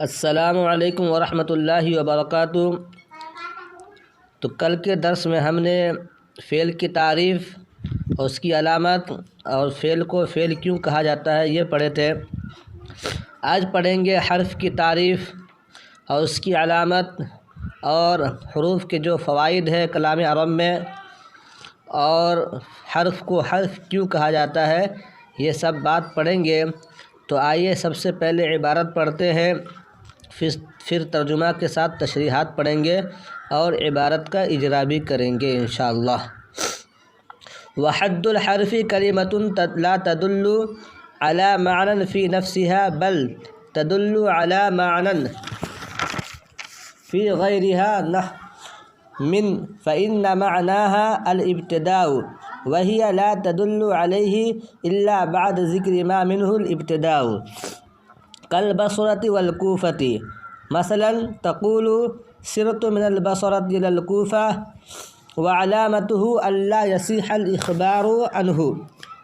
السلام علیکم ورحمۃ اللہ وبرکاتہ۔ تو کل کے درس میں ہم نے فعل کی تعریف اور اس کی علامت اور فعل کو فعل کیوں کہا جاتا ہے یہ پڑھے تھے۔ آج پڑھیں گے حرف کی تعریف اور اس کی علامت اور حروف کے جو فوائد ہے کلام عرب میں، اور حرف کو حرف کیوں کہا جاتا ہے، یہ سب بات پڑھیں گے۔ تو آئیے سب سے پہلے عبارت پڑھتے ہیں، پھر ترجمہ کے ساتھ تشریحات پڑھیں گے اور عبارت کا اجرا بھی کریں گے انشاءاللہ۔ وحد الحرف کلمۃ لا تدل على معنى في نفسها بل تدل على معنى في غيرها نحو من فإن معناها الابتداء وهي لا تدل عليه إلا بعد ذكر ما منه الابتداء كالبصرة والكوفة۔ مثلا تقول سرت من البصرة إلى الكوفة وعلامته ألا يصح الإخبار عنه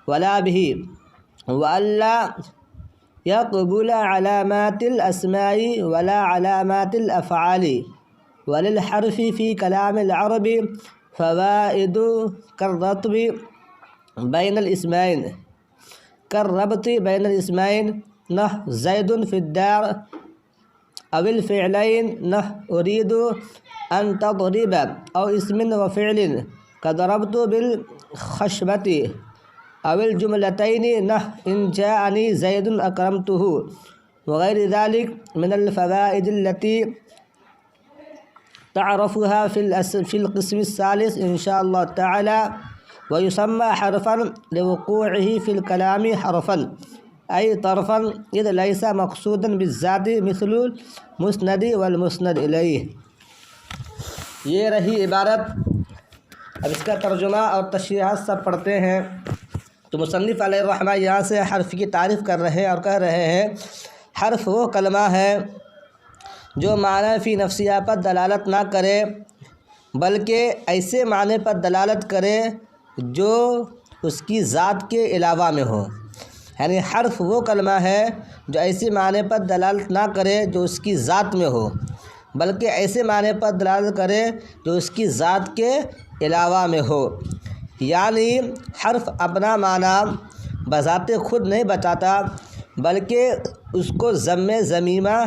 ولا به وألا يقبل علامات الأسماء ولا علامات الأفعال۔ وللحرف في كلام العرب فوائد كالربط بين الاسمين نحو زيد في الدار، أو الفعلين نحو أريد أن تضرب، أو اسم وفعل كضربت بالخشبة، أو الجملتين نحو إن جاءني زيد أكرمته، وغير ذلك من الفوائد التي تعرفها في القسم الثالث إن شاء الله تعالى۔ ويسمى حرفا لوقوعه في الكلام حرفا أي طرفا إذ ليس مقصودا بالذات مثل المسند والمسند إليه۔ یہ رہی عبارت۔ اب اس کا ترجمہ اور تشریحات سب پڑھتے ہیں۔ تو مصنف علیہ الرحمہ یہاں سے حرف کی تعریف کر رہے ہیں اور کہہ رہے ہیں حرف وہ کلمہ ہے جو معنی فی نفسیہ پر دلالت نہ کرے بلکہ ایسے معنی پر دلالت کرے جو اس کی ذات کے علاوہ میں ہو۔ یعنی حرف وہ کلمہ ہے جو ایسے معنی پر دلالت نہ کرے جو اس کی ذات میں ہو بلکہ ایسے معنی پر دلالت کرے جو اس کی ذات کے علاوہ میں ہو۔ یعنی حرف اپنا معنی بذات خود نہیں بتاتا بلکہ اس کو ضم ضمیمہ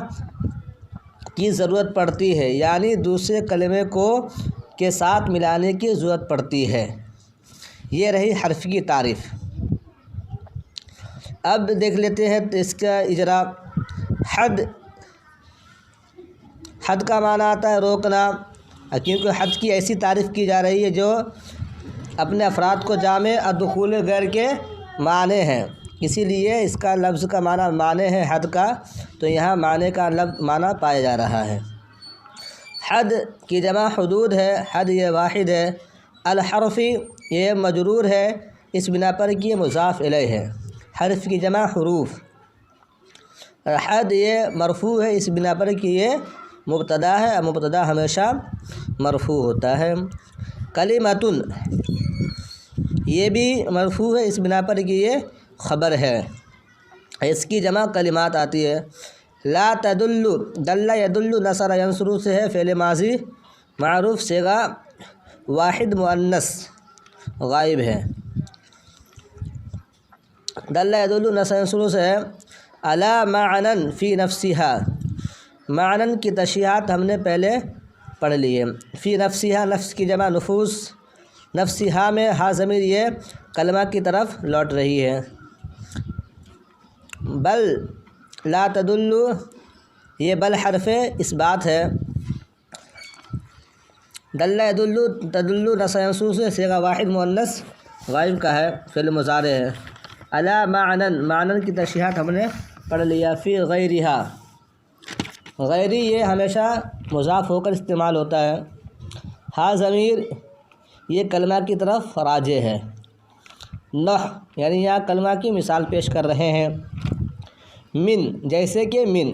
کی ضرورت پڑتی ہے، یعنی دوسرے کلمے کو کے ساتھ ملانے کی ضرورت پڑتی ہے۔ یہ رہی حرف کی تعریف۔ اب دیکھ لیتے ہیں اس کا اجرا۔ حد کا معنی آتا ہے روکنا، کیونکہ حد کی ایسی تعریف کی جا رہی ہے جو اپنے افراد کو جامع اور دخول غیر کے معنی ہیں، اسی لیے اس کا لفظ کا معنی ہے حد کا، تو یہاں معنی کا معنی پایا جا رہا ہے۔ حد کی جمع حدود ہے، حد یہ واحد ہے۔ الحرفی یہ مجرور ہے اس بنا پر کہ یہ مضاف الیہ ہے۔ حرف کی جمع حروف۔ حد یہ مرفوع ہے اس بنا پر کہ یہ مبتدا ہے، اور مبتدا ہمیشہ مرفوع ہوتا ہے۔ کلمۃ یہ بھی مرفوع ہے اس بنا پر کہ یہ خبر ہے، اس کی جمع کلمات آتی ہے۔ لا تدل دل یدل نصر ینصر سے ہے، فعل ماضی معروف صیغہ واحد مؤنث غائب ہے۔ دل یدل نصر ینصر سے ہے۔ علی معنی فی نفسها، معنی کی تشریحات ہم نے پہلے پڑھ لی ہے۔ فی نفسها نفس کی جمع نفوس، نفسها میں ہا ضمیر یہ کلمہ کی طرف لوٹ رہی ہے۔ بل لا تدل یہ بل حرف اس بات ہے۔ دل یدل تدل نصر ینصر سے صیغہ واحد مؤنث غائب کا ہے، فعل مضارع ہے۔ علی معنی کی تشریحات ہم نے پڑھ لیا۔ فی غیرہا، غیری یہ ہمیشہ مضاف ہو کر استعمال ہوتا ہے۔ ہا ضمیر یہ کلمہ کی طرف راجع ہے۔ نحو یعنی یہاں کلمہ کی مثال پیش کر رہے ہیں۔ من جیسے کہ من،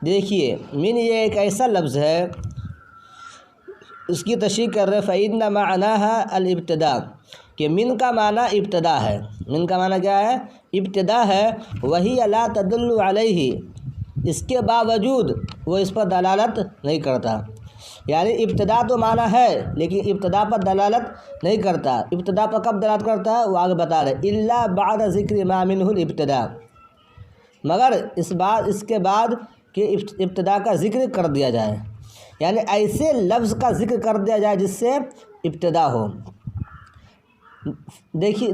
دیکھیے من یہ ایک ایسا لفظ ہے، اس کی تشریح کر رہے فإن معناها الابتداء، کہ من کا معنی ابتدا ہے۔ من کا معنی کیا ہے؟ ابتدا ہے۔ وہی لا تدل علیہ، اس کے باوجود وہ اس پر دلالت نہیں کرتا، یعنی ابتدا تو معنی ہے لیکن ابتدا پر دلالت نہیں کرتا۔ ابتدا پر کب دلالت کرتا ہے وہ آگے بتا رہے، الا بعد ذکر ما منہ الابتدا، مگر اس کے بعد کہ ابتدا کا ذکر کر دیا جائے، یعنی ایسے لفظ کا ذکر کر دیا جائے جس سے ابتدا ہو۔ دیکھیے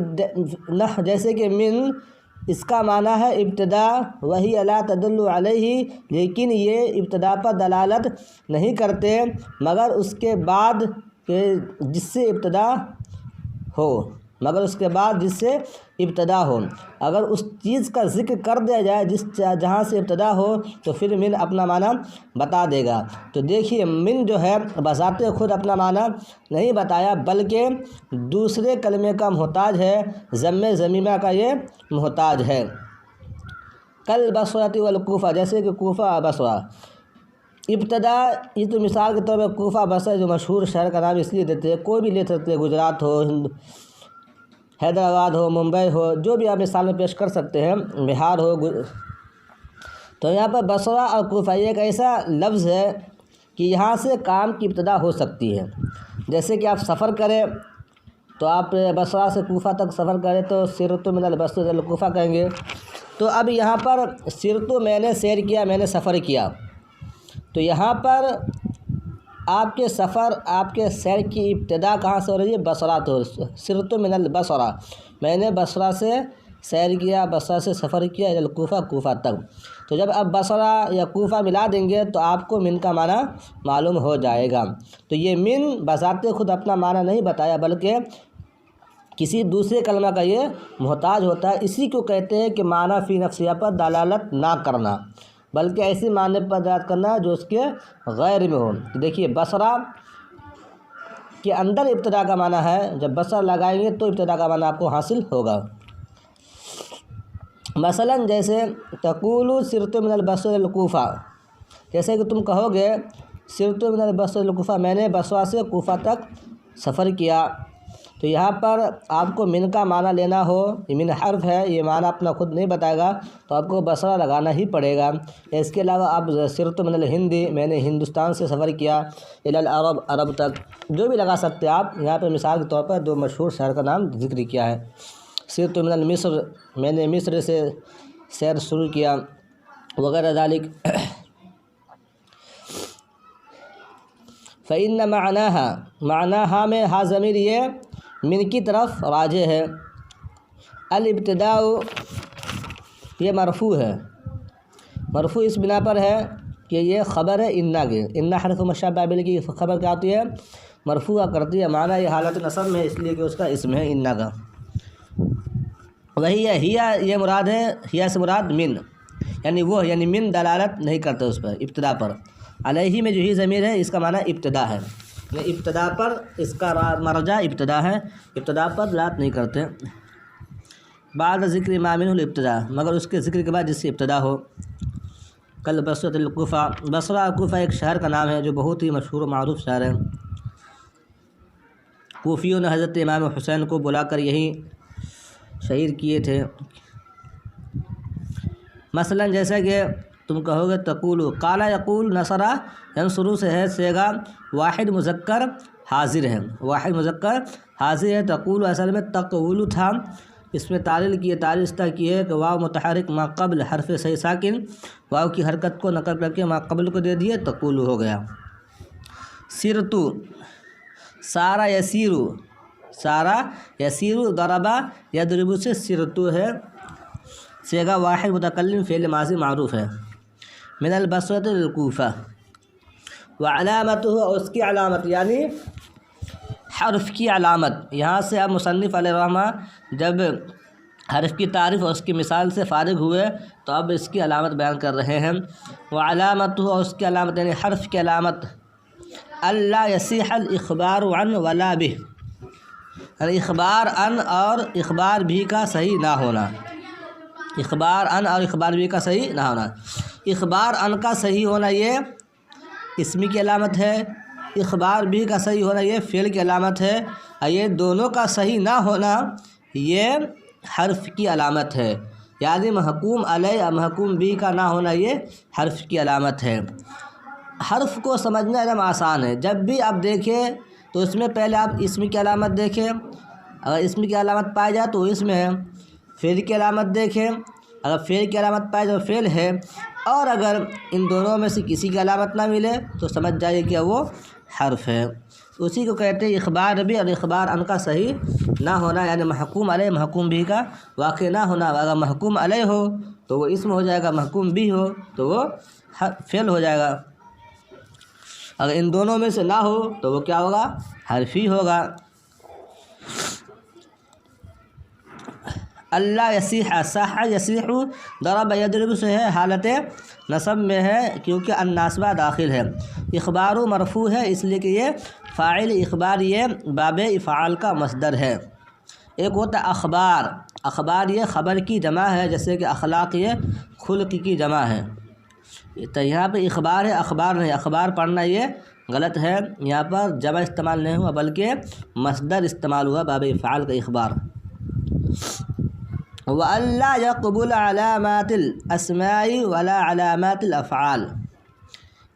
جیسے کہ من، اس کا معنی ہے ابتدا، وہی لا تدل علیہ، لیکن یہ ابتدا پر دلالت نہیں کرتے مگر اس کے بعد کہ جس سے ابتدا ہو، اگر اس چیز کا ذکر کر دیا جائے جہاں سے ابتدا ہو تو پھر من اپنا معنی بتا دے گا۔ تو دیکھیے من جو ہے بذات خود اپنا معنی نہیں بتایا بلکہ دوسرے کلمے کا محتاج ہے، ضم ضمیمہ کا یہ محتاج ہے۔ کل بصرۃ والکوفہ، جیسے کہ کوفہ بصرہ، ابتدا یہ تو مثال کے طور پر کوفہ بصرہ جو مشہور شہر کا نام اس لیے دیتے ہیں، کوئی بھی لے سکتے ہیں، گجرات ہو، حیدرآباد ہو، ممبئی ہو، جو بھی آپ مثال میں پیش کر سکتے ہیں، بہار ہو۔ تو یہاں پر بصرہ اور کوفہ یہ ایک ایسا لفظ ہے کہ یہاں سے کام کی ابتدا ہو سکتی ہے۔ جیسے کہ آپ سفر کریں تو آپ بصرہ سے کوفہ تک سفر کریں تو سرت من البصرہ الی الکوفہ کہیں گے۔ تو اب یہاں پر سرت میں نے سیر کیا، میں نے سفر کیا، تو یہاں پر آپ کے سیر کی ابتدا کہاں سے ہو رہی ہے؟ بصرہ تو سرت من البصرہ، میں نے بصرہ سے سیر کیا، بصرہ سے سفر کیا الی الکوفہ، کوفہ تک۔ تو جب آپ بصرہ یا کوفہ ملا دیں گے تو آپ کو من کا معنی معلوم ہو جائے گا۔ تو یہ من بذات خود اپنا معنی نہیں بتایا بلکہ کسی دوسرے کلمہ کا یہ محتاج ہوتا ہے، اسی کو کہتے ہیں کہ معنی فی نفسہ پر دلالت نہ کرنا بلکہ ایسی معنی پر دلالت کرنا جو اس کے غیر میں ہو۔ دیکھیے بصرہ کے اندر ابتدا کا معنی ہے، جب بصرہ لگائیں گے تو ابتدا کا معنی آپ کو حاصل ہوگا۔ مثلا جیسے تقول سرت من البصرہ الی الکوفہ، جیسے کہ تم کہو گے سرت من البصرہ الی الکوفہ، میں نے بصرہ سے کوفہ تک سفر کیا۔ تو یہاں پر آپ کو من کا معنی لینا ہو، یہ من حرف ہے، یہ معنی اپنا خود نہیں بتائے گا تو آپ کو بصرہ لگانا ہی پڑے گا۔ اس کے علاوہ آپ سرت من الہند، میں نے ہندوستان سے سفر کیا، الی العرب، عرب تک، جو بھی لگا سکتے آپ۔ یہاں پہ مثال کے طور پر دو مشہور شہر کا نام ذکر کیا ہے، سرت من المصر، میں نے مصر سے سیر شروع کیا، وغیرہ ذالک۔ فإن معناها میں ہا ضمیر یہ من کی طرف راجع ہے۔ الابتداء یہ مرفوع ہے، مرفوع اس بنا پر ہے کہ یہ خبر ہے انا کے، انا حرف مشبہ بل کی خبر کیا ہوتی ہے؟ مرفوع کرتی ہے، معنی یہ حالت نصب میں ہے اس لیے کہ اس کا اسم ہے انا کا۔ وہی ہے ہیا، یہ مراد ہے، ہیا سے مراد من، یعنی وہ، یعنی من دلالت نہیں کرتا اس پر، ابتدا پر۔ علیہ میں جو ہی ضمیر ہے اس کا معنی ابتدا ہے، ابتدا پر اس کا مرجع ابتدا ہے، ابتدا پر دلالت نہیں کرتے۔ بعد ذکر ما منہ الابتدا، مگر اس کے ذکر کے بعد جس سے ابتدا ہو۔ کل بصرۃ الکوفہ، بصرہ کوفہ ایک شہر کا نام ہے جو بہت ہی مشہور و معروف شہر ہے۔ کوفیوں نے حضرت امام حسین کو بلا کر یہی شہید کیے تھے۔ مثلا جیسا کہ تم کہو گے تقول، قال یقول، نصرہ ینصر سے ہے صیغہ واحد مذکر حاضر ہے، واحد مذکر حاضر ہے۔ تقول اصل میں تقول تھا، اس میں تعلیل کی ہے، تعلیل اس طرح کی ہے کہ واو متحرک ما قبل حرف صحیح ساکن، واو کی حرکت کو نقل کر کے ما قبل کو دے دیے، تقول ہو گیا۔ سرتو، سارا یسیرو، سارا یسیرو، ضربا یضربو سے سرتو ہے، صیغہ واحد متکلم فعل ماضی معروف ہے۔ من البصرۃ الی الکوفہ، وعلامتہ، اور اس کی علامت یعنی حرف کی علامت۔ یہاں سے اب مصنف علیہ الرحمہ جب حرف کی تعریف اور اس کی مثال سے فارغ ہوئے تو اب اس کی علامت بیان کر رہے ہیں۔ وعلامتہ، اور اس کی علامت یعنی حرف کی علامت، الا یصح الاخبار عن ولا بہ، یعنی اخبار ان اور اخبار بھی کا صحیح نہ ہونا، اخبار ان اور اخبار بھی کا صحیح نہ ہونا۔ اخبار ان کا صحیح ہونا یہ اسمی کی علامت ہے، اخبار بھی کا صحیح ہونا یہ فعل کی علامت ہے، اور یہ دونوں کا صحیح نہ ہونا یہ حرف کی علامت ہے۔ یعنی محکوم علیہ اور محکوم بھی کا نہ ہونا یہ حرف کی علامت ہے۔ حرف کو سمجھنا ایک دم آسان ہے، جب بھی آپ دیکھیں تو اس میں پہلے آپ اسم کی علامت دیکھیں، اگر اسم کی علامت پائی جائے تو اسم ہے، فعل کی علامت دیکھیں، اگر فعل کی علامت پائی جائے تو فعل ہے، اور اگر ان دونوں میں سے کسی کی علامت نہ ملے تو سمجھ جائیے کہ وہ حرف ہے۔ اسی کو کہتے ہیں اخبار بھی، اور اخبار ان کا صحیح نہ ہونا، یعنی محکوم علیہ محکوم بھی کا واقع نہ ہونا۔ اگر محکوم علیہ ہو تو وہ اسم ہو جائے گا، محکوم بھی ہو تو وہ فعل ہو جائے گا، اگر ان دونوں میں سے نہ ہو تو وہ کیا ہوگا؟ حرفی ہوگا۔ اللہ یصیح، صح یصیح، ضرب یضرب سے ہے، حالت نصب میں ہے کیونکہ الناصبہ داخل ہے۔ اخبار مرفوع ہے اس لیے کہ یہ فاعل اخبار یہ باب افعال کا مصدر ہے۔ ایک ہوتا ہے اخبار، اخبار یہ خبر کی جمع ہے، جیسے کہ اخلاق یہ خلق کی جمع ہے، تو یہاں پہ اخبار ہے، اخبار نہیں، اخبار پڑھنا یہ غلط ہے، یہاں پر جمع استعمال نہیں ہوا بلکہ مصدر استعمال ہوا باب افعال کا اخبار۔ وَأَلَّا يَقْبُلَ عَلَامَاتِ الْأَسْمَاءِ وَلَا عَلَامَاتِ الْأَفْعَالِ۔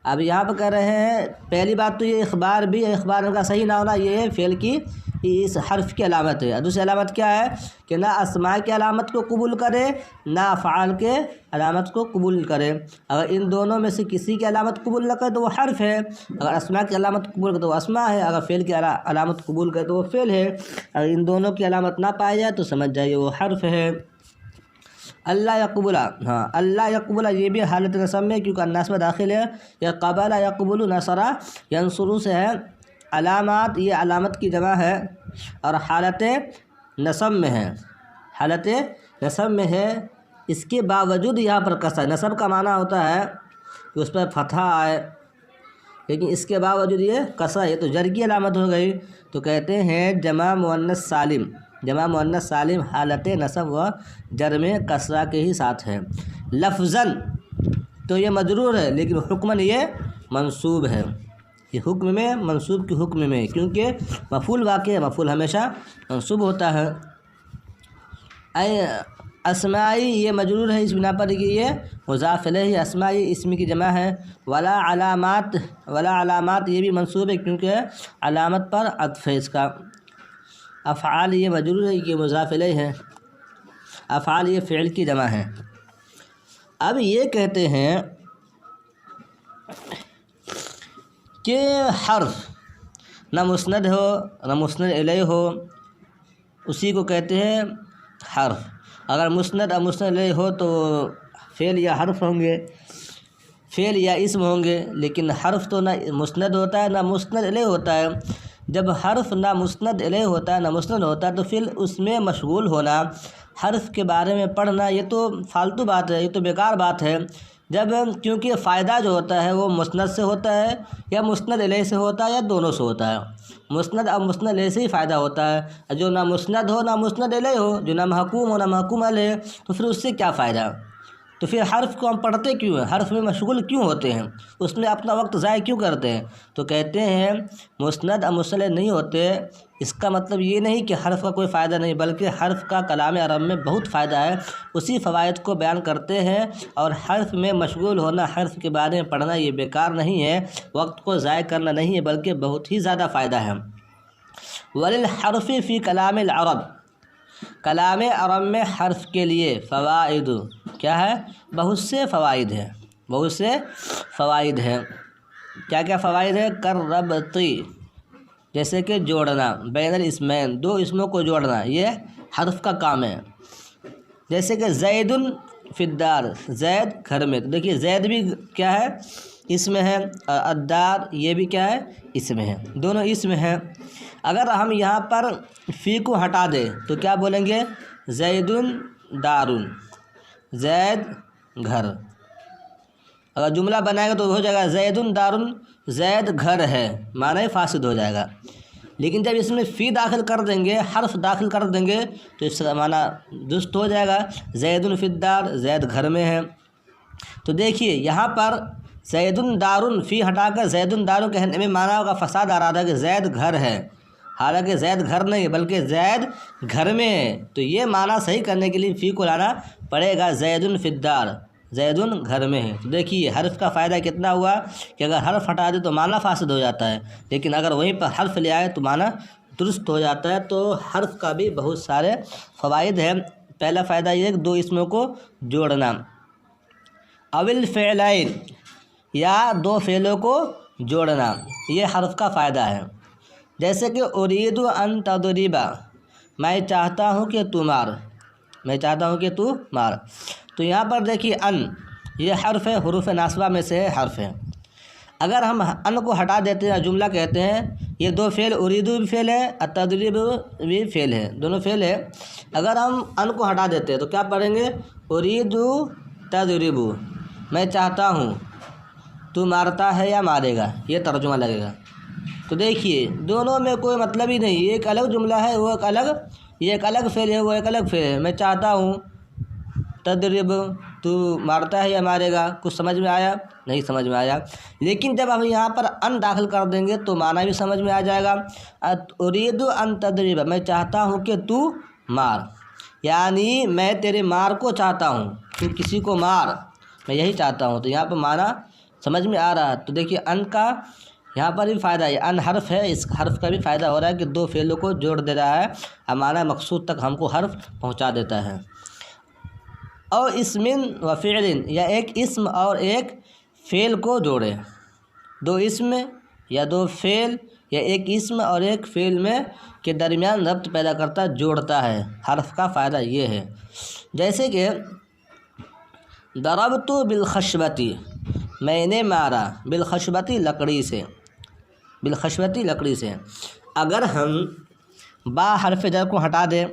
اب یہاں پہ کہہ رہے ہیں پہلی بات تو یہ اخبار بھی، اخبار کا صحیح نہ ہونا یہ فعل کی اس حرف کی علامت ہے۔ دوسری علامت کیا ہے کہ نہ اسماء کی علامت کو قبول کرے نہ افعال کے علامت کو قبول کرے۔ اگر ان دونوں میں سے کسی کی علامت قبول نہ کرے تو وہ حرف ہے، اگر اسماء کی علامت قبول کرے تو وہ اسماء ہے، اگر فعل کی علامت قبول کرے تو وہ فعل ہے، اگر ان دونوں کی علامت نہ پائی جائے تو سمجھ جائیے وہ حرف ہے۔ اللہ یقبل، ہاں اللہ یقبل یہ بھی حالت نصب میں کیونکہ الناصبہ داخل ہے، یا قبل یقبل نصرہ ینصرو سے ہے، علامات یہ علامت کی جمع ہے اور حالت نصب میں ہے، حالت نصب میں ہے، اس کے باوجود یہاں پر کسر، نصب کا معنی ہوتا ہے کہ اس پر فتحہ آئے، لیکن اس کے باوجود یہ کسر ہے تو جر کی علامت ہو گئی، تو کہتے ہیں جمع مؤنث سالم، جمع مؤنث سالم حالت نصب و جر میں کسرہ کے ہی ساتھ ہے۔ لفظاً تو یہ مجرور ہے لیکن حکماً یہ منصوب ہے، یہ حکم میں منصوب کے حکم میں، کیونکہ مفعول واقع ہے، مفعول ہمیشہ منصوب ہوتا ہے۔ اسمائی یہ مجرور ہے اس بنا پر کہ یہ مضاف الیہ، اسمائی اسم کی جمع ہے۔ ولا علامات، ولا علامات یہ بھی منصوب ہے کیونکہ علامت پر عطف ہے اس کا۔ افعال یہ مجرور ہے کہ مضاف الیہ ہے، افعال یہ فعل کی جمع ہے۔ اب یہ کہتے ہیں کہ حرف نہ مسند ہو نہ مسند الیہ ہو، اسی کو کہتے ہیں حرف۔ اگر مسند اور مسند الیہ ہو تو فعل یا حرف ہوں گے، فعل یا اسم ہوں گے، لیکن حرف تو نہ مسند ہوتا ہے نہ مسند الیہ ہوتا ہے۔ جب حرف نہ مسند الیہ ہوتا ہے نہ مسند ہوتا ہے تو پھر اس میں مشغول ہونا، حرف کے بارے میں پڑھنا یہ تو فالتو بات ہے، یہ تو بیکار بات ہے، جب کیونکہ فائدہ جو ہوتا ہے وہ مسند سے ہوتا ہے یا مسند الیہ سے ہوتا ہے یا دونوں سے ہوتا ہے، مسند اور مسند الیہ سے ہی فائدہ ہوتا ہے۔ جو نہ مسند ہو نہ مسند الیہ ہو، جو نہ محکوم ہو نہ محکوم علیہ، تو پھر اس سے کیا فائدہ؟ تو پھر حرف کو ہم پڑھتے کیوں ہیں؟ حرف میں مشغول کیوں ہوتے ہیں؟ اس میں اپنا وقت ضائع کیوں کرتے ہیں؟ تو کہتے ہیں مسند اور مسند الیہ نہیں ہوتے، اس کا مطلب یہ نہیں کہ حرف کا کوئی فائدہ نہیں، بلکہ حرف کا کلام عرب میں بہت فائدہ ہے، اسی فوائد کو بیان کرتے ہیں، اور حرف میں مشغول ہونا، حرف کے بارے میں پڑھنا یہ بیکار نہیں ہے، وقت کو ضائع کرنا نہیں ہے، بلکہ بہت ہی زیادہ فائدہ ہے۔ وللحرف فی کلام العرب، کلام عرب میں حرف کے لیے فوائد کیا ہے؟ بہت سے فوائد ہیں، بہت سے فوائد ہیں۔ کیا کیا فوائد ہے؟ کرربطی، جیسے کہ جوڑنا، بین الاسمین، دو اسموں کو جوڑنا، یہ حرف کا کام ہے۔ جیسے کہ زید فی الدار، زید گھر میں، تو دیکھیے زید بھی کیا ہے؟ اسم ہے، اور الدار یہ بھی کیا ہے؟ اسم ہے، دونوں اسم ہیں۔ اگر ہم یہاں پر فی کو ہٹا دیں تو کیا بولیں گے؟ زید دار، زید گھر۔ اگر جملہ بنائے گا تو ہو جائے گا زید دار، زید گھر ہے، معنی فاسد ہو جائے گا۔ لیکن جب اس میں فی داخل کر دیں گے، حرف داخل کر دیں گے تو اس کا معنی درست ہو جائے گا، زید فی الدار، زید گھر میں ہے۔ تو دیکھیے یہاں پر زید دار، فی ہٹا کر زید دار کہنے میں معنی ہوگا فساد آ رہا تھا کہ زید گھر ہے، حالانکہ زید گھر نہیں ہے بلکہ زید گھر میں ہے، تو یہ معنی صحیح کرنے کے لیے فی کو لانا پڑے گا، زید فی الدار، زید گھر میں ہے۔ تو دیکھیے حرف کا فائدہ کتنا ہوا کہ اگر حرف ہٹا دے تو معنی فاسد ہو جاتا ہے، لیکن اگر وہیں پر حرف لے آئے تو معنی درست ہو جاتا ہے۔ تو حرف کا بھی بہت سارے فوائد ہیں۔ پہلا فائدہ یہ ہے کہ دو اسموں کو جوڑنا، اول فعلین یا دو فعلوں کو جوڑنا، یہ حرف کا فائدہ ہے۔ جیسے کہ ارید ان تضربا، میں چاہتا ہوں کہ تو مار، میں چاہتا ہوں کہ تو مار۔ تو یہاں پر دیکھیے ان یہ حرف ہے، حروف ناصبہ میں سے حرف ہے۔ اگر ہم ان کو ہٹا دیتے ہیں جملہ کہتے ہیں، یہ دو فعل اریدو بھی فعل ہے، التضریب بھی فعل ہے، دونوں فعل ہے۔ اگر ہم ان کو ہٹا دیتے ہیں تو کیا پڑھیں گے؟ اریدو تضرب، میں چاہتا ہوں تو مارتا ہے یا مارے گا، یہ ترجمہ لگے گا۔ تو دیکھیے دونوں میں کوئی مطلب ہی نہیں، ایک الگ جملہ ہے وہ ایک الگ، یہ ایک الگ فعل ہے وہ ایک الگ فعل ہے۔ میں چاہتا ہوں تضرب، تو مارتا ہے یا مارے گا، کچھ سمجھ میں آیا؟ نہیں سمجھ میں آیا۔ لیکن جب ہم یہاں پر ان داخل کر دیں گے تو معنی بھی سمجھ میں آ جائے گا۔ ارید ان تضرب، میں چاہتا ہوں کہ تو مار، یعنی میں تیرے مار کو چاہتا ہوں، تو کسی کو مار، میں یہی چاہتا ہوں۔ تو یہاں پر معنی سمجھ میں آ رہا ہے۔ تو دیکھیے ان کا یہاں پر بھی فائدہ ہے، ان حرف ہے، اس حرف کا بھی فائدہ ہو رہا ہے کہ دو فعلوں کو جوڑ دے رہا ہے، ہمارا مقصود تک ہم کو حرف پہنچا دیتا ہے۔ اور اسم و فعل، یا ایک اسم اور ایک فعل کو جوڑے، دو اسم یا دو فعل یا ایک اسم اور ایک فعل میں کے درمیان ربط پیدا کرتا ہے، جوڑتا ہے، حرف کا فائدہ یہ ہے۔ جیسے کہ ضربت بالخشبتی، میں نے مارا، بالخشبتی لکڑی سے، بالخشبتی لکڑی سے۔ اگر ہم با حرف جر کو ہٹا دیں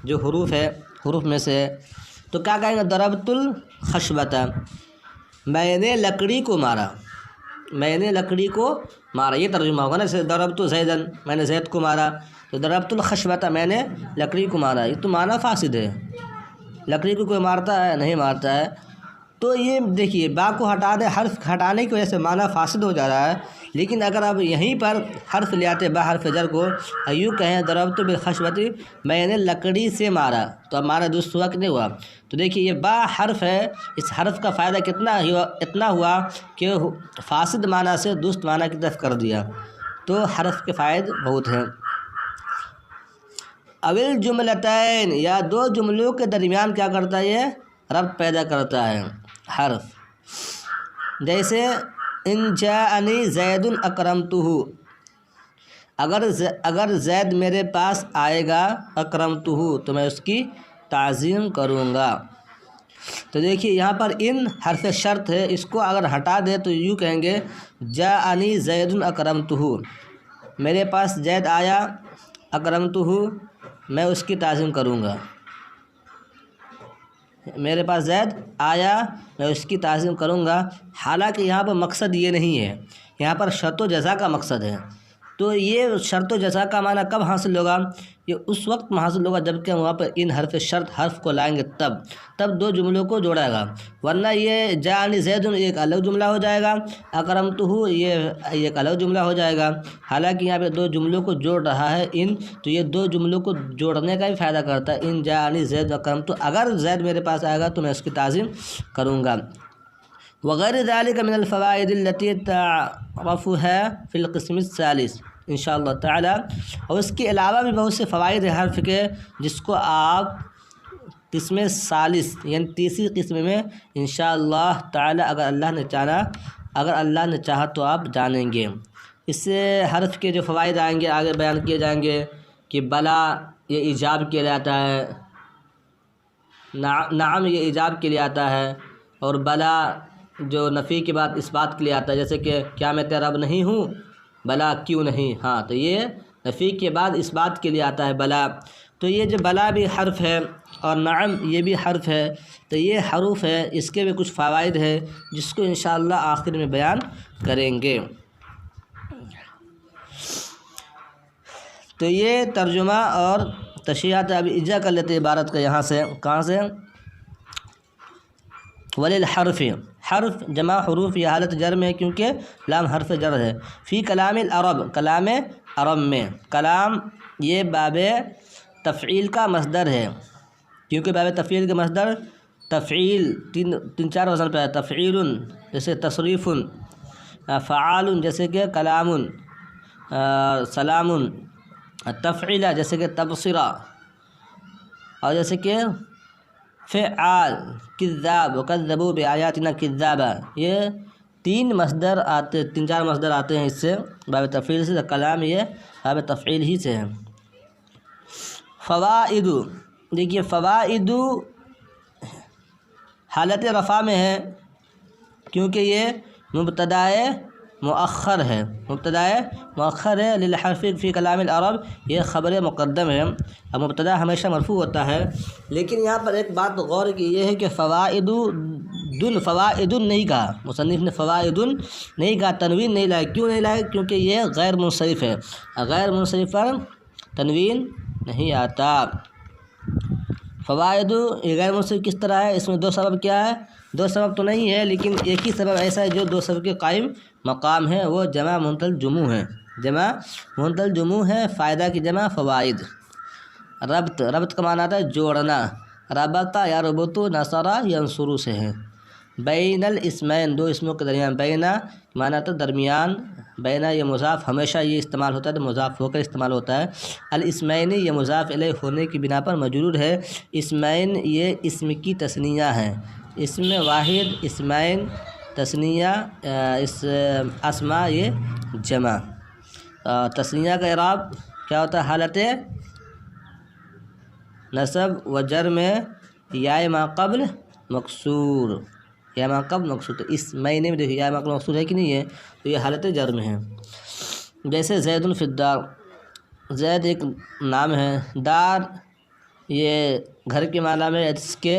جو حروف ہے، حروف میں سے، تو کیا کہیں گے؟ ضربت الخشبۃ، میں نے لکڑی کو مارا، میں نے لکڑی کو مارا، یہ ترجمہ ہوگا نا۔ جیسے ضربت زیدن، میں نے زید کو مارا، تو ضربت الخشبۃ، میں نے لکڑی کو مارا، یہ تو معنی فاسد ہے، لکڑی کو کوئی مارتا ہے؟ نہیں مارتا ہے۔ تو یہ دیکھیے با کو ہٹا دیں، حرف ہٹانے کی وجہ سے معنی فاسد ہو جا رہا ہے۔ لیکن اگر آپ یہیں پر حرف لے آتے با حرف جر کو، یوں کہیں ضربت بالخشبۃ، میں نے لکڑی سے مارا، تو اب معنی درست ہوا کہ نہیں ہوا؟ تو دیکھیے یہ با حرف ہے، اس حرف کا فائدہ اتنا ہوا کہ فاسد معنی سے درست معنی کی طرف کر دیا۔ تو حرف کے فائد بہت ہیں۔ اول جملتین، یا دو جملوں کے درمیان کیا کرتا ہے؟ یہ ربط پیدا کرتا ہے حرف۔ جیسے ان جاءنی زید اکرمتہ، اگر زید میرے پاس آئے گا، اکرمتہ، تو میں اس کی تعظیم کروں گا۔ تو دیکھیے یہاں پر ان حرف شرط ہے، اس کو اگر ہٹا دے تو یوں کہیں گے جاءنی زید اکرمتہ، میرے پاس زید آیا، اکرمتہ، میں اس کی تعظیم کروں گا، میرے پاس زید آیا میں اس کی تعظیم کروں گا۔ حالانکہ یہاں پر مقصد یہ نہیں ہے، یہاں پر شرط و جزا کا مقصد ہے۔ تو یہ شرط و جزا کا معنی کب حاصل ہوگا؟ یہ اس وقت حاصل ہوگا جب کہ وہاں پر ان حرف شرط حرف کو لائیں گے، تب دو جملوں کو جوڑے گا، ورنہ یہ جاءنی زید ایک الگ جملہ ہو جائے گا، اکرمتہ یہ ایک الگ جملہ ہو جائے گا۔ حالانکہ یہاں پہ دو جملوں کو جوڑ رہا ہے ان، تو یہ دو جملوں کو جوڑنے کا بھی فائدہ کرتا ہے۔ ان جاءنی زید اکرمتہ، اگر زید میرے پاس آئے گا تو میں اس کی تعظیم کروں گا۔ وغیر ذلك من الفوائد التي تعرفها في القسم الثالث انشاءاللہ تعالی، اور اس کے علاوہ بھی بہت سے فوائد ہیں حرف کے، جس کو آپ قسم ثالث یعنی تیسری قسم میں انشاءاللہ تعالی اگر اللہ نے چاہا تو آپ جانیں گے۔ اس سے حرف کے جو فوائد آئیں گے آگے بیان کیے جائیں گے کہ بلا یہ ایجاب کے لیے آتا ہے، نعم یہ ایجاب کے لیے آتا ہے، اور بلا جو نفی کے بعد اس بات کے لیے آتا ہے، جیسے کہ کیا میں تیرا رب نہیں ہوں؟ بلا کیوں نہیں؟ ہاں، تو یہ نفی کے بعد اس بات کے لیے آتا ہے بلا۔ تو یہ جو بلا بھی حرف ہے اور نعم یہ بھی حرف ہے، تو یہ حروف ہے، اس کے بھی کچھ فوائد ہے جس کو انشاءاللہ آخر میں بیان کریں گے۔ تو یہ ترجمہ اور تشریحات ابھی اجرا کر لیتے عبارت کا یہاں سے، کہاں سے؟ وللحرف، حرف جمع حروف یہ حالت جر میں ہے کیونکہ لام حرف جر ہے، فی کلام العرب، کلام عرب میں کلام یہ باب تفعیل کا مصدر ہے، کیونکہ باب تفعیل کا مصدر تفعیل تین چار وزن پہ ہے، تفعیل جیسے تصریف، فعال جیسے کہ کلام، سلام، تفعیلہ جیسے کہ تبصرہ، اور جیسے کہ فعال کذاب وکذبوا بآیاتنا کذابا، یہ تین چار مصدر آتے ہیں اس سے باب تفعیل سے، کلام یہ باب تفعیل ہی سے ہے۔ فوائد، دیکھیے فوائد حالت رفع میں ہے کیونکہ یہ مبتدا مؤخر ہے، للحرف فی کلام العرب، یہ خبر مقدم ہے، اب مبتدا ہمیشہ مرفوع ہوتا ہے، لیکن یہاں پر ایک بات غور کی یہ ہے کہ فوائد نہیں کہا، مصنف نے فوائد نہیں کہا، تنوین نہیں لائے، کیوں نہیں لائے؟ کیونکہ یہ غیر منصرف ہے، غیر منصرف پر تنوین نہیں آتا۔ فوائد یہ غیر منصرف کس طرح ہے؟ اس میں دو سبب کیا ہے؟ دو سبب تو نہیں ہے، لیکن ایک ہی سبب ایسا ہے جو دو سبب کے قائم مقام ہے، وہ جمع منتل جموع ہے، جمع منتل جموع ہے، فائدہ کی جمع فوائد۔ ربط کا معنی آتا ہے جوڑنا، ربطہ یا ربطو نصرہ ینصرو سے ہے۔ بین الاسمین، دو اسموں کے درمیان، بینا معنی آتا ہے درمیان، بینا یہ مضاف ہمیشہ یہ استعمال ہوتا ہے تو مضاف ہو کر استعمال ہوتا ہے۔ الاسمین یہ مضاف الیہ ہونے کی بنا پر مجرور ہے۔ اسمین یہ اسم کی تثنیہ ہے، اسم واحد، اسمین تثنیہ، اسماء یہ جمع۔ تثنیہ کا اعراب کیا ہوتا ہے؟ حالت نصب و جر میں یا ما قبل مکسور، یا ما قبل مکسور، تو اسمین میں دیکھیے یا ما قبل مکسور ہے کہ نہیں ہے، تو یہ حالت جر میں ہے۔ جیسے زید فی الدار، زید ایک نام ہے، دار یہ گھر کے معنی میں، اس کے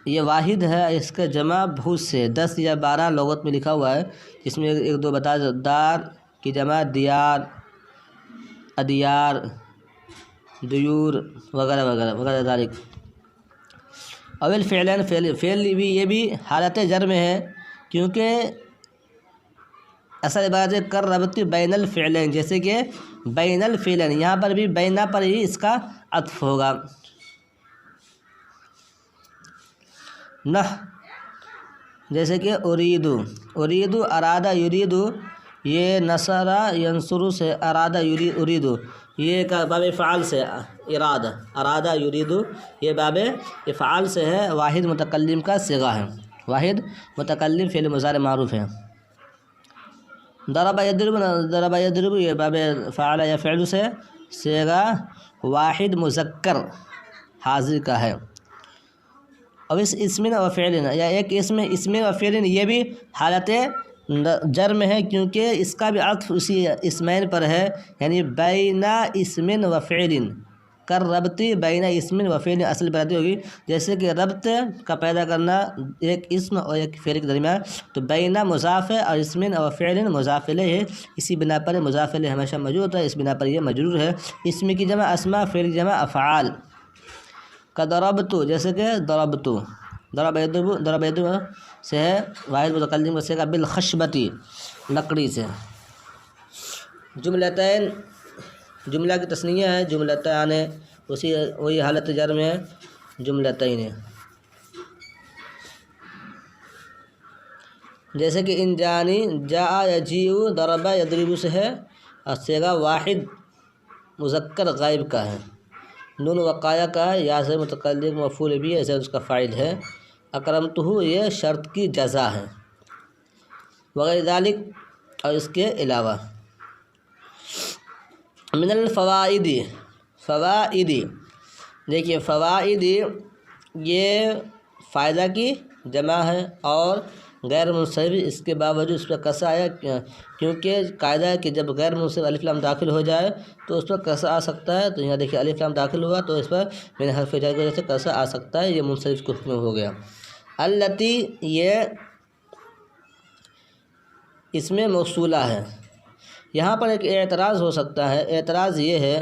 یہ واحد ہے، اس کا جمع بہت سے 10 یا 12 لغت میں لکھا ہوا ہے، جس میں ایک دو بتا دو۔ دار کی جمع دیار، ادیار، دیور وغیرہ وغیرہ وغیرہ ذالک۔ اول فعلین، فعل بھی یہ بھی حالت جر میں ہے، کیونکہ اصل عبارت ہے کر ربط بین الفعلین، جیسے کہ بین الفعلین، یہاں پر بھی بینا پر ہی اس کا عطف ہوگا۔ نہ جیسے کہ اریدو، ارادہ یریدو، یہ نصرہ ینصرو سے ارادہ اریدو، یہ کا باب فعال سے ارادہ یریدو، یہ باب افعال سے ہے، واحد متکلم کا صیغہ ہے، واحد متکلم فعل مضارع معروف ہے۔ ضرب یضرب یہ باب فعال یا فعل سے صیغہ واحد مذکر حاضر کا ہے۔ اور اس اسم و فعل یا ایک اسم و فعل یہ بھی حالت جر میں ہے، کیونکہ اس کا بھی عطف اسی اسمین پر ہے، یعنی بین اسم و فعل، کر ربطی بین اسم و فعل اصل پیدا ہوگی، جیسے کہ ربط کا پیدا کرنا ایک اسم اور ایک فعل کے درمیان، تو بین مضاف ہے اور اسم و فعل مضاف الیہ ہے، اسی بنا پر مضاف الیہ ہمیشہ مجرور ہوتا ہے، اس بنا پر یہ مجرور ہے۔ اسم کی جمع اسماء، فعل کی جمع افعال۔ کا ضربتو، جیسے کہ ضربتو، ضرب یضرب سے ہے، واحد متکلم کا صیغہ، بالخشبتی لکڑی سے۔ جملتین، جملہ کی تثنیہ ہے، جملتان وہی حالت جر میں ہے، جملتین ہے۔ جیسے کہ ان جانی، جاء یجیء، ضرب یضرب سے ہے، اور صیغہ واحد مذکر غائب کا ہے، نون وقایا کا ہے، یا سے متکلم مفعول بھی ہے، ایسے اس کا فاعل ہے۔ اکرمتہ یہ شرط کی جزا ہے، وغیر ذالک اور اس کے علاوہ۔ من الفوائد، فوائد دیکھیے فوائد یہ فائدہ کی جمع ہے اور غیر منصرف، اس کے باوجود اس پر کسا آیا، کیونکہ قاعدہ ہے کہ جب غیر منصرف الف لام داخل ہو جائے تو اس پر کسا آ سکتا ہے، تو یہاں دیکھیے الف لام داخل ہوا تو اس پر میں نے حرف جر کی وجہ سے کسا آ سکتا ہے، یہ منصرف کے حکم میں ہو گیا۔ التی یہ اس میں موصولہ ہے، یہاں پر ایک اعتراض ہو سکتا ہے، اعتراض یہ ہے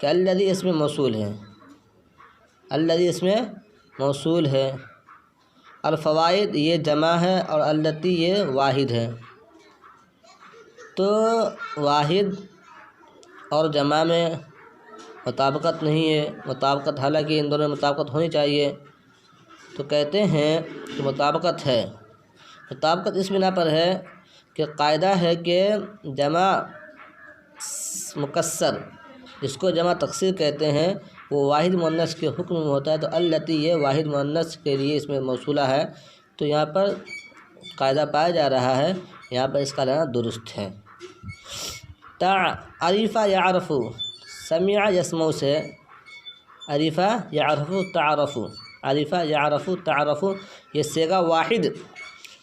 کہ الذی اس میں موصول ہے، الذی اس میں موصول ہے، الفوائد یہ جمع ہے اور التی یہ واحد ہے، تو واحد اور جمع میں مطابقت نہیں ہے، مطابقت حالانکہ ان دونوں میں مطابقت ہونی چاہیے، تو کہتے ہیں کہ مطابقت ہے۔ مطابقت اس بنا پر ہے کہ قاعدہ ہے کہ جمع مکسر جس کو جمع تکسیر کہتے ہیں وہ واحد مؤنث کے حکم میں ہوتا ہے، تو التی یہ واحد مؤنث کے لیے اس میں موصولہ ہے، تو یہاں پر قاعدہ پایا جا رہا ہے، یہاں پر اس کا لینا درست ہے۔ عریفہ یعرف، سمع یسمع سے عریفہ یعرف تعرف، عریفہ یعرف تعرف، یہ صیغہ واحد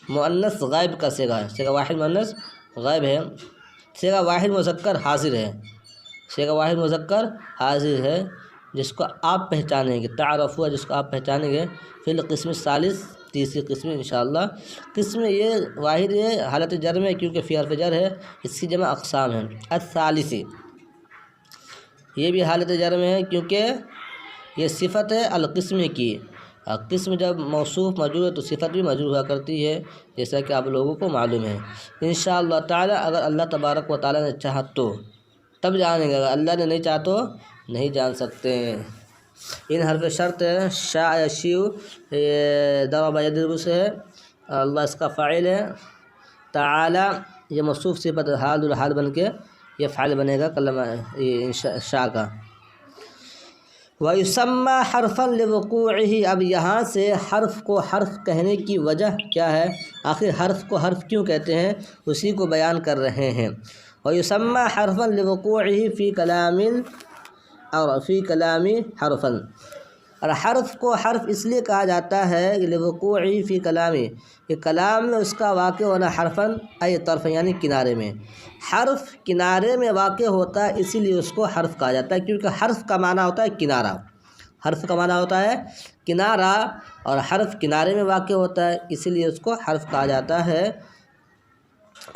مؤنث غائب کا صیغہ ہے، صیغہ واحد مؤنث غائب ہے، صیغہ واحد مذکر حاضر ہے، صیغہ واحد مذکر حاضر ہے جس کو آپ پہچانیں گے، تعارف ہوا جس کو آپ پہچانیں گے، فی القسم الثالث، تیسری قسم انشاءاللہ۔ قسم یہ واحد ہے، حالت جر میں، کیونکہ فی حرف جر ہے، اس کی جمع اقسام ہیں۔ الثالثی، یہ بھی حالت جر میں ہے کیونکہ یہ صفت ہے القسم کی، قسم جب موصوف مجرور ہے تو صفت بھی مجرور ہوا کرتی ہے، جیسا کہ آپ لوگوں کو معلوم ہے۔ انشاءاللہ تعالی اگر اللہ تبارک و تعالی نے چاہا تو تب جانیں گے، اگر اللہ نے نہیں چاہا تو نہیں جان سکتے ہیں۔ ان حرف شرط ہے، شاء یشیء، ضرب یضرب سے ہے، اللہ اس کا فاعل ہے، تعالی یہ موصوف صفت حال الحال بن کے یہ فاعل بنے گا کلمہ شاء کا۔ وَيُسَمَّى حَرْفًا لِوُقُوعِهِ، اب یہاں سے حرف کو حرف کہنے کی وجہ کیا ہے، آخر حرف کو حرف کیوں کہتے ہیں، اسی کو بیان کر رہے ہیں۔ وَيُسَمَّى حَرْفًا لِوُقُوعِهِ فِي كَلَامٍ اور فِي كَلَامِ حَرْفًا، اور حرف کو حرف اس لیے کہا جاتا ہے لِوُقُوعِهِ فِي كَلَامِ، کہ کلام میں اس کا واقع ہونا، حرفاً ای طرف یعنی کنارے میں، حرف کنارے میں واقع ہوتا ہے اسی لیے اس کو حرف کہا جاتا ہے، کیونکہ حرف کا معنی ہوتا ہے کنارہ، حرف کا معنی ہوتا ہے کنارہ، اور حرف کنارے میں واقع ہوتا ہے اسی لیے اس کو حرف کہا جاتا ہے،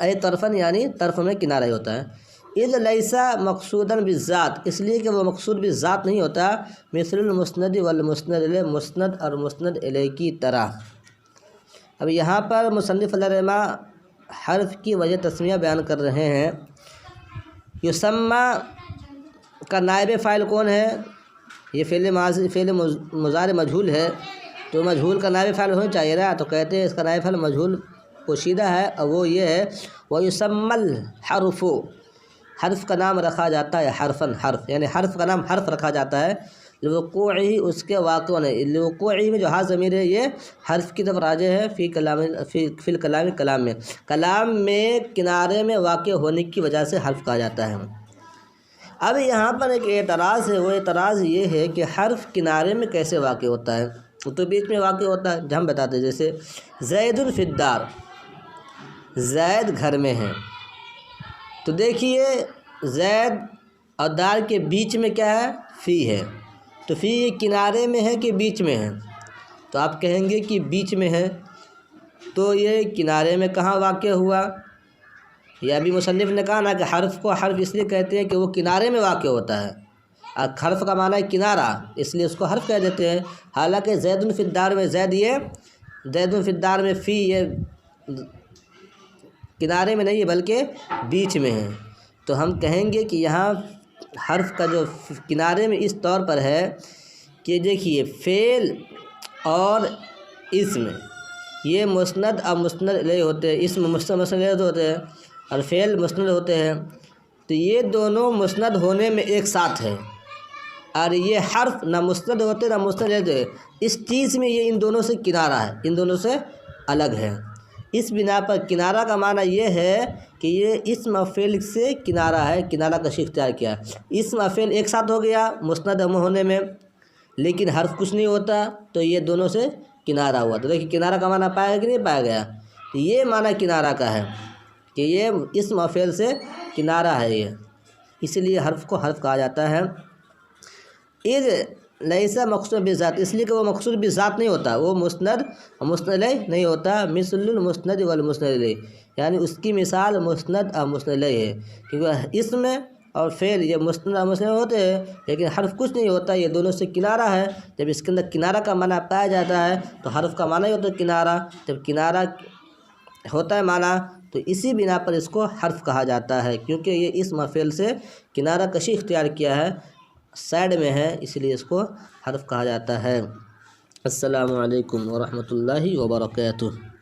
ای طرفاً یعنی طرف میں کنارہ ہی ہوتا ہے۔ اذ لیس مقصودا بالذات، اس لیے کہ وہ مقصود بالذات نہیں ہوتا، مثل المسند والمسند الیہ، مسند اور مسند الیہ کی طرح۔ اب یہاں پر مصنف علیہ رحمہ حرف کی وجہ تسمیہ بیان کر رہے ہیں۔ یسمى کا نائب فاعل کون ہے، یہ فعل ماضی، فعل مضارع مجہول ہے، تو مجہول کا نائب فاعل ہونا چاہیے نا، تو کہتے ہیں اس کا نائب فاعل مجہول پوشیدہ ہے، اور وہ یہ ہے وَيُسَمَّى الْحَرْفُ، حرف کا نام رکھا جاتا ہے، حرفاً حرف یعنی حرف کا نام حرف رکھا جاتا ہے، لِوُقُوعِهِ اس کے واقع ہونے، لِوُقُوعِهِ میں جو ہا ضمیر ہے یہ حرف کی طرف راجع ہے، فی الکلام، کلام میں، کلام میں کنارے میں واقع ہونے کی وجہ سے حرف کہا جاتا ہے۔ اب یہاں پر ایک اعتراض ہے، وہ اعتراض یہ ہے کہ حرف کنارے میں کیسے واقع ہوتا ہے، تو بیچ میں واقع ہوتا ہے، ہم بتاتے ہیں، جیسے زید فی الدار، زید گھر میں ہے، تو دیکھیے زید اور دار کے بیچ میں کیا ہے، فی ہے، تو فی یہ کنارے میں ہے کہ بیچ میں ہے، تو آپ کہیں گے کہ بیچ میں ہے، تو یہ کنارے میں کہاں واقع ہوا، یہ ابھی مصنف نے کہا نا کہ حرف کو حرف اس لیے کہتے ہیں کہ وہ کنارے میں واقع ہوتا ہے، حرف کا معنی ہے کنارہ، اس لیے اس کو حرف کہہ دیتے ہیں، حالانکہ زید فی الدار میں زید، یہ زید فی الدار میں فی یہ کنارے میں نہیں ہے بلکہ بیچ میں ہے، تو ہم کہیں گے کہ یہاں حرف کا جو کنارے میں اس طور پر ہے کہ دیکھیے فعل اور اسم یہ مسند اور مسند الیہ ہوتے ہیں، اسم مسند الیہ ہوتے ہیں اور فعل مسند ہوتے ہیں، تو یہ دونوں مسند ہونے میں ایک ساتھ ہے، اور یہ حرف نہ مسند ہوتے نہ مسند الیہ ہوتے، اس چیز میں یہ ان دونوں سے کنارہ ہے، ان دونوں سے الگ ہے، اس بنا پر کنارہ کا معنی یہ ہے کہ یہ اسم و فعل سے کنارہ ہے، کنارہ کا شکل اختیار کیا، اسم و فعل ایک ساتھ ہو گیا مسند ہونے میں، لیکن حرف کچھ نہیں ہوتا، تو یہ دونوں سے کنارہ ہوا، تو دیکھیے کنارہ کا معنی پایا کہ نہیں پایا گیا، تو یہ معنی کنارہ کا ہے کہ یہ اسم و فعل سے کنارہ ہے، یہ اسی لیے حرف کو حرف کہا جاتا ہے۔ اذ لیس مقصود بالذات، اس لیے کہ وہ مقصود بالذات نہیں ہوتا، وہ مسند اور مسند الیہ نہیں ہوتا، مثل المسند والمسند الیہ، یعنی اس کی مثال مسند اور مسند الیہ ہے، کیونکہ اسم اور فعل یہ مسند اور مسند ہوتے ہیں لیکن حرف کچھ نہیں ہوتا، یہ دونوں سے کنارہ ہے، جب اس کے اندر کنارہ کا معنی پایا جاتا ہے تو حرف کا معنی ہی ہوتا ہے کنارہ، جب کنارہ ہوتا ہے معنی تو اسی بنا پر اس کو حرف کہا جاتا ہے، کیونکہ یہ اسم و فعل سے کنارہ کشی اختیار کیا ہے، سائڈ میں ہے، اس لیے اس کو حرف کہا جاتا ہے۔ السلام علیکم ورحمۃ اللہ وبرکاتہ۔